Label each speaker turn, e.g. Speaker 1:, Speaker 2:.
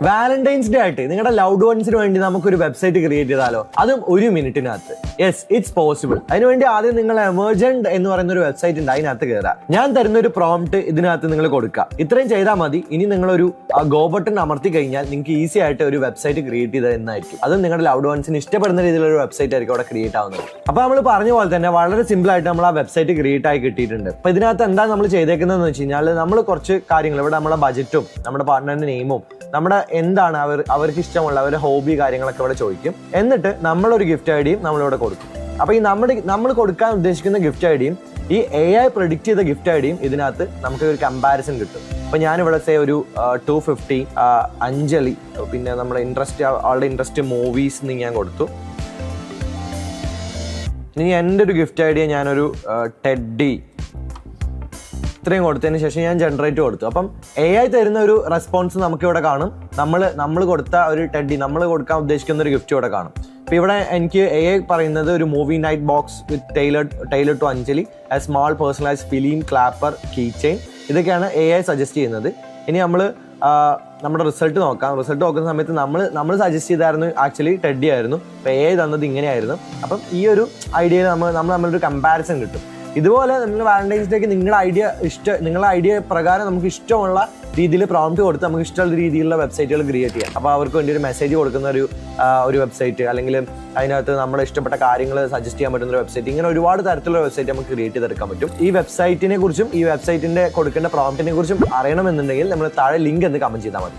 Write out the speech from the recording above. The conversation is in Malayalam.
Speaker 1: വാലന്റൈൻസ് ഡേ ആയിട്ട് നിങ്ങളുടെ ലൗഡ് വൺസിന് വേണ്ടി നമുക്കൊരു വെബ്സൈറ്റ് ക്രിയേറ്റ് ചെയ്താലോ, അതും 1 മിനിറ്റിനകത്ത്. Yes, it's possible. അതിനുവേണ്ടി ആദ്യം നിങ്ങൾ എമർജന്റ് എന്ന് പറയുന്ന ഒരു വെബ്സൈറ്റ് ഉണ്ട്, അതിനകത്ത് കയറുക. ഞാൻ തരുന്ന ഒരു പ്രോംപ്റ്റ് ഇതിനകത്ത് നിങ്ങൾ കൊടുക്കുക. ഇത്രയും ചെയ്താൽ മതി. ഇനി നിങ്ങളൊരു ഗോ ബട്ടൺ അമർത്തി കഴിഞ്ഞാൽ നിങ്ങൾക്ക് ഈസി ആയിട്ട് ഒരു വെബ്സൈറ്റ് ക്രിയേറ്റ് ചെയ്തത് എന്നായിരിക്കും. അതും നിങ്ങളുടെ ലൗഡ് വൺസിന് ഇഷ്ടപ്പെടുന്ന രീതിയിലുള്ള ഒരു വെബ്സൈറ്റ് ആയിരിക്കും അവിടെ ക്രിയേറ്റ് ആവുന്നത്. അപ്പൊ നമ്മൾ പറഞ്ഞ പോലെ തന്നെ വളരെ സിമ്പിൾ ആയിട്ട് നമ്മൾ ആ വെബ്സൈറ്റ് ക്രിയേറ്റ് ആയി കിട്ടിയിട്ടുണ്ട്. അപ്പൊ ഇതിനകത്ത് എന്താ നമ്മൾ ചെയ്തേക്കുന്നതെന്ന് വെച്ച് കഴിഞ്ഞാൽ നമ്മൾ കുറച്ച് കാര്യങ്ങൾ ഇവിടെ നമ്മുടെ ബജറ്റും നമ്മുടെ പാർട്ട്ണറിന്റെ നെയിമും നമ്മുടെ എന്താണ് അവർക്ക് ഇഷ്ടമുള്ള അവരുടെ ഹോബി കാര്യങ്ങളൊക്കെ ഇവിടെ ചോദിക്കും. എന്നിട്ട് നമ്മളൊരു ഗിഫ്റ്റ് ഐഡിയും നമ്മളിവിടെ കൊടുക്കും. അപ്പൊ ഈ നമ്മൾ കൊടുക്കാൻ ഉദ്ദേശിക്കുന്ന ഗിഫ്റ്റ് ഐഡിയും ഈ AI പ്രെഡിക്റ്റ് ചെയ്ത ഗിഫ്റ്റ് ഐഡിയും ഇതിനകത്ത് നമുക്ക് ഒരു കമ്പാരിസൺ കിട്ടും. അപ്പൊ ഞാനിവിടെ ഒരു 250 അഞ്ജലി, പിന്നെ നമ്മുടെ ആളുടെ ഇൻട്രസ്റ്റ് മൂവീസ് എന്ന് ഞാൻ കൊടുത്തു. ഇനി എൻ്റെ ഒരു ഗിഫ്റ്റ് ഐഡിയ ഞാനൊരു ടെഡി ഇത്രയും കൊടുത്തതിന് ശേഷം ഞാൻ ജനറേറ്റ് കൊടുത്തു. അപ്പം AI തരുന്ന ഒരു റെസ്പോൺസ് നമുക്കിവിടെ കാണും. നമ്മൾ കൊടുത്ത ഒരു ടെഡി, നമ്മൾ കൊടുക്കാൻ ഉദ്ദേശിക്കുന്ന ഒരു ഗിഫ്റ്റ് ഇവിടെ കാണും. ഇപ്പം ഇവിടെ എനിക്ക് AI പറയുന്നത് ഒരു movie night box with tailored to Anjali, a small personalised film clapper key chain, ഇതൊക്കെയാണ് AI സജസ്റ്റ് ചെയ്യുന്നത്. ഇനി നമ്മുടെ റിസൾട്ട് നോക്കാം. റിസൾട്ട് നോക്കുന്ന സമയത്ത് നമ്മൾ സജസ്റ്റ് ചെയ്തായിരുന്നു ആക്ച്വലി ടെഡി ആയിരുന്നു. അപ്പം AI തന്നത് ഇങ്ങനെയായിരുന്നു. അപ്പം ഈ ഒരു ഐഡിയയിൽ നമ്മളൊരു കമ്പാരിസൺ കിട്ടും. ഇതുപോലെ നിങ്ങൾ വാലന്റൈൻസ് ഡേക്ക് നിങ്ങളുടെ ഐഡിയ പ്രകാരം നമുക്ക് ഇഷ്ടമുള്ള രീതിയിൽ പ്രോംപ്റ്റ് കൊടുത്ത് നമുക്ക് ഇഷ്ടമുള്ള രീതിയിലുള്ള വെബ്സൈറ്റുകൾ ക്രിയേറ്റ് ചെയ്യാം. അപ്പോൾ അവർക്ക് വേണ്ടി ഒരു മെസ്സേജ് കൊടുക്കുന്ന ഒരു വെബ്സൈറ്റ്, അല്ലെങ്കിൽ അതിനകത്ത് നമ്മുടെ ഇഷ്ടപ്പെട്ട കാര്യങ്ങൾ സജസ്റ്റ് ചെയ്യാൻ പറ്റുന്ന ഒരു വെബ്സൈറ്റ്, ഇങ്ങനെ ഒരുപാട് തരത്തിലുള്ള വെബ്സൈറ്റ് നമുക്ക് ക്രിയേറ്റ് ചെയ്തെടുക്കാൻ പറ്റും. ഈ വെബ്സൈറ്റിനെ കുറിച്ചും ഈ വെബ്സൈറ്റിന്റെ കൊടുക്കേണ്ട പ്രോംപ്റ്റിനെ കുറിച്ചും അറിയണമെന്നുണ്ടെങ്കിൽ നമ്മൾ താഴെ ലിങ്ക് എന്ന് കമന്റ് ചെയ്താൽ മതി.